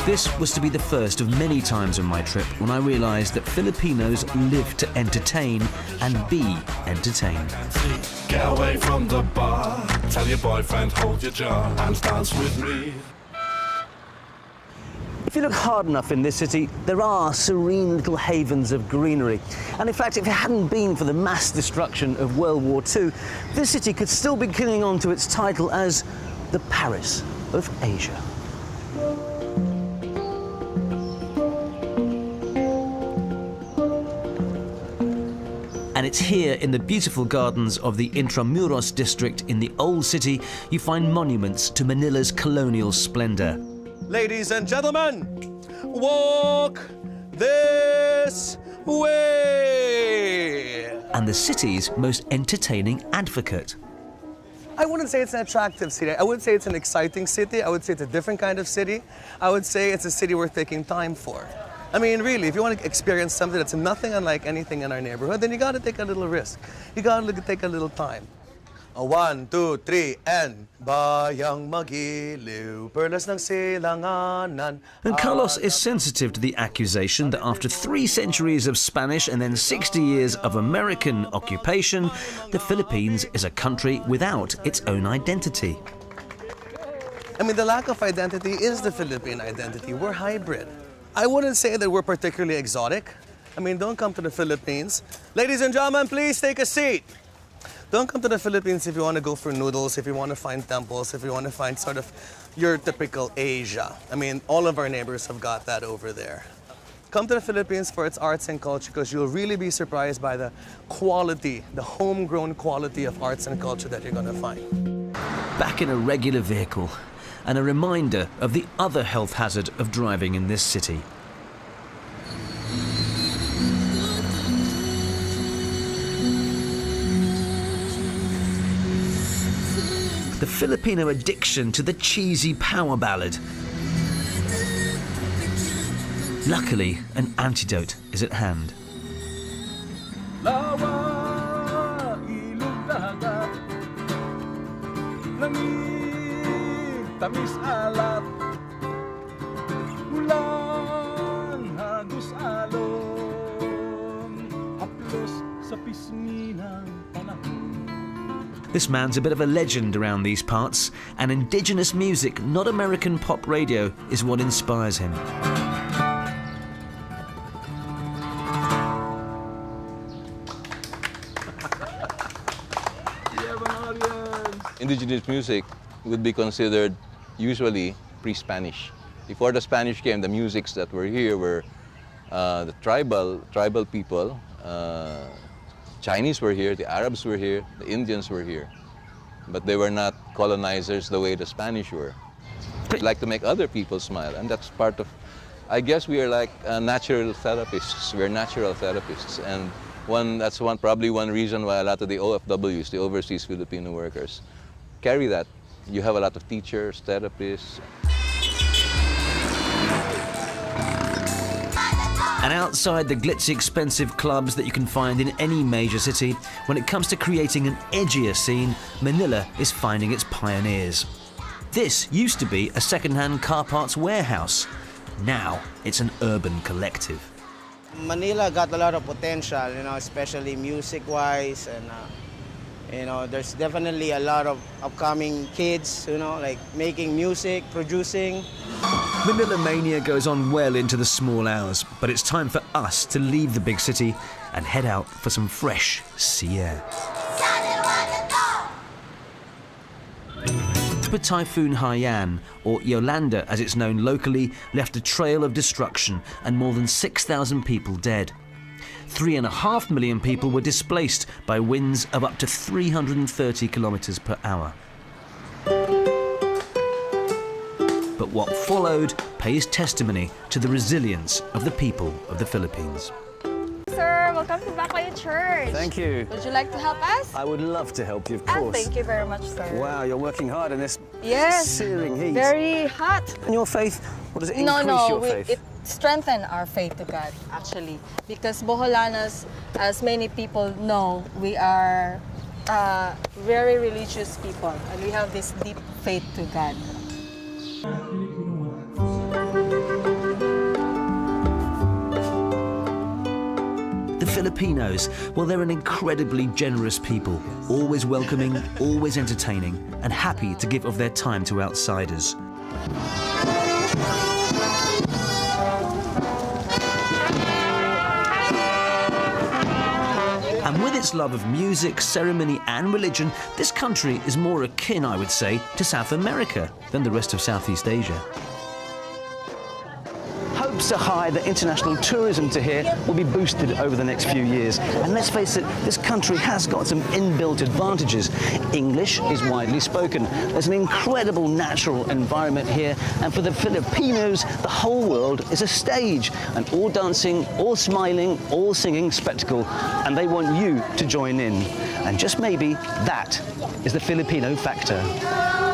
This was to be the first of many times on my trip when I realised that Filipinos live to entertain and be entertained. Get away from the bar, tell your boyfriend hold your jaw and dance with me. If you look hard enough in this city, there are serene little havens of greenery. And in fact, if it hadn't been for the mass destruction of World War II, this city could still be clinging on to its title as the Paris of Asia. And it's here in the beautiful gardens of the Intramuros district in the Old City you find monuments to Manila's colonial splendor. Ladies and gentlemen, walk this way! And the city's most entertaining advocate. I wouldn't say it's an attractive city. I wouldn't say it's an exciting city. I would say it's a different kind of city. I would say it's a city worth taking time for. I mean, really, if you want to experience something that's nothing unlike anything in our neighborhood, then you got to take a little risk. You got to take a little time. A 1, 2, 3, and bayang magiliw, perlas ng silanganan. And Carlos is sensitive to the accusation that after 3 centuries of Spanish and then 60 years of American occupation, the Philippines is a country without its own identity. I mean, the lack of identity is the Philippine identity. We're hybrid. I wouldn't say that we're particularly exotic. I mean, don't come to the Philippines. Ladies and gentlemen, please take a seat. Don't come to the Philippines if you want to go for noodles, if you want to find temples, if you want to find sort of your typical Asia. I mean, all of our neighbors have got that over there. Come to the Philippines for its arts and culture because you'll really be surprised by the quality, the homegrown quality of arts and culture that you're going to find. Back in a regular vehicle, and a reminder of the other health hazard of driving in this city. The Filipino addiction to the cheesy power ballad. Luckily, an antidote is at hand. This man's a bit of a legend around these parts, and indigenous music, not American pop radio, is what inspires him. Indigenous music would be considered usually pre-Spanish. Before the Spanish came, the musics that were here were the tribal people. Chinese were here, the Arabs were here, the Indians were here. But they were not colonizers the way the Spanish were. They like to make other people smile, and that's part of, I guess we are like natural therapists. We're natural therapists, and that's probably one reason why a lot of the OFWs, the overseas Filipino workers, carry that. You have a lot of teachers, therapists. And outside the glitzy, expensive clubs that you can find in any major city, when it comes to creating an edgier scene, Manila is finding its pioneers. This used to be a second-hand car parts warehouse. Now it's an urban collective. Manila got a lot of potential, especially music-wise, and there's definitely a lot of upcoming kids, like making music, producing. Manila mania goes on well into the small hours, but it's time for us to leave the big city and head out for some fresh sea air. But Typhoon Haiyan, or Yolanda as it's known locally, left a trail of destruction and more than 6,000 people dead. 3.5 million people were displaced by winds of up to 330 kilometers per hour. But what followed pays testimony to the resilience of the people of the Philippines. Sir, welcome to Backlight Church. Thank you. Would you like to help us? I would love to help you, of course. Thank you very much, sir. Wow, you're working hard in this searing heat. Very hot. And your faith, what does it increase your faith? It strengthens our faith to God, actually. Because Boholanos, as many people know, we are very religious people. And we have this deep faith to God. The Filipinos, well, they're an incredibly generous people, always welcoming, always entertaining, and happy to give of their time to outsiders. And with its love of music, ceremony and religion, this country is more akin, I would say, to South America than the rest of Southeast Asia. Hopes are high that international tourism to here will be boosted over the next few years. And let's face it, this country has got some inbuilt advantages. English is widely spoken. There's an incredible natural environment here. And for the Filipinos, the whole world is a stage. An all dancing, all smiling, all singing spectacle. And they want you to join in. And just maybe that is the Filipino factor.